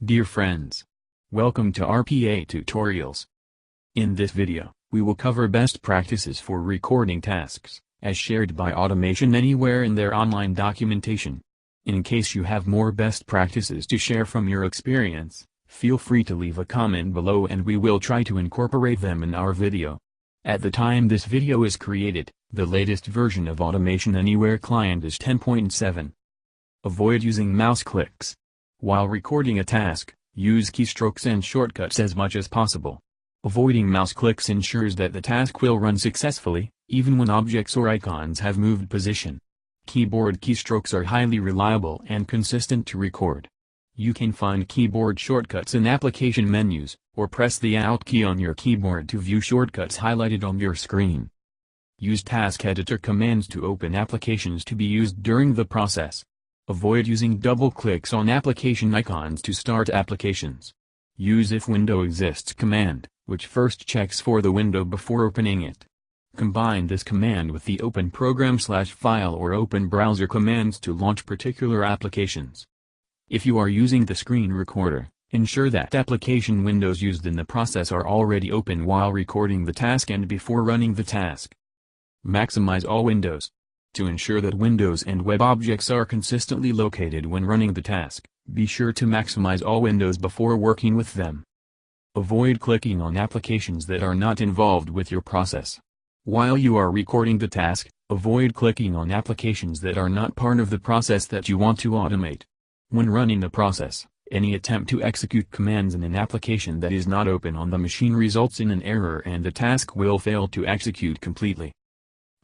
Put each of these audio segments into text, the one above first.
Dear friends, welcome to RPA Tutorials. In this video, we will cover best practices for recording tasks, as shared by Automation Anywhere in their online documentation. In case you have more best practices to share from your experience, feel free to leave a comment below and we will try to incorporate them in our video. At the time this video is created, the latest version of Automation Anywhere client is 10.7. Avoid using mouse clicks. While recording a task, use keystrokes and shortcuts as much as possible. Avoiding mouse clicks ensures that the task will run successfully, even when objects or icons have moved position. Keyboard keystrokes are highly reliable and consistent to record. You can find keyboard shortcuts in application menus, or press the Alt key on your keyboard to view shortcuts highlighted on your screen. Use task editor commands to open applications to be used during the process. Avoid using double clicks on application icons to start applications. Use if window exists command, which first checks for the window before opening it. Combine this command with the open program/file or open browser commands to launch particular applications. If you are using the screen recorder, ensure that application windows used in the process are already open while recording the task and before running the task. Maximize all windows. To ensure that windows and web objects are consistently located when running the task, be sure to maximize all windows before working with them. Avoid clicking on applications that are not involved with your process. While you are recording the task, avoid clicking on applications that are not part of the process that you want to automate. When running the process, any attempt to execute commands in an application that is not open on the machine results in an error and the task will fail to execute completely.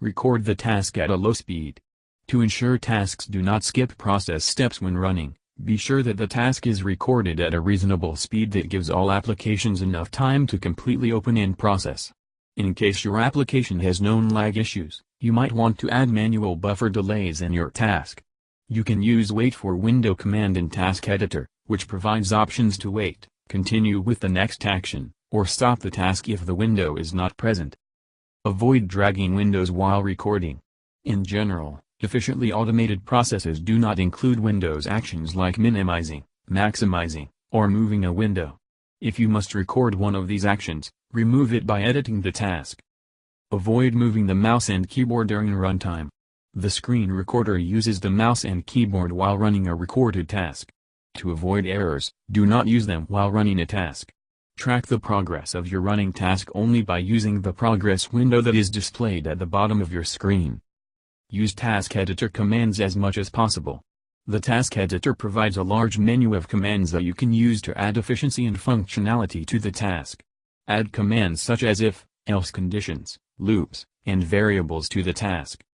Record the task at a low speed. To ensure tasks do not skip process steps when running, be sure that the task is recorded at a reasonable speed that gives all applications enough time to completely open and process. In case your application has known lag issues, you might want to add manual buffer delays in your task. You can use wait for window command in Task Editor, which provides options to wait, continue with the next action, or stop the task if the window is not present. Avoid dragging windows while recording. In general, efficiently automated processes do not include windows actions like minimizing, maximizing, or moving a window. If you must record one of these actions, remove it by editing the task. Avoid moving the mouse and keyboard during runtime. The screen recorder uses the mouse and keyboard while running a recorded task. To avoid errors, do not use them while running a task. Track the progress of your running task only by using the progress window that is displayed at the bottom of your screen. Use task editor commands as much as possible. The task editor provides a large menu of commands that you can use to add efficiency and functionality to the task. Add commands such as if, else conditions, loops, and variables to the task.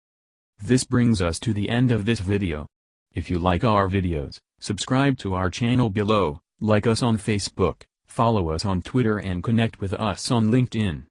This brings us to the end of this video. If you like our videos, subscribe to our channel below, like us on Facebook, follow us on Twitter and connect with us on LinkedIn.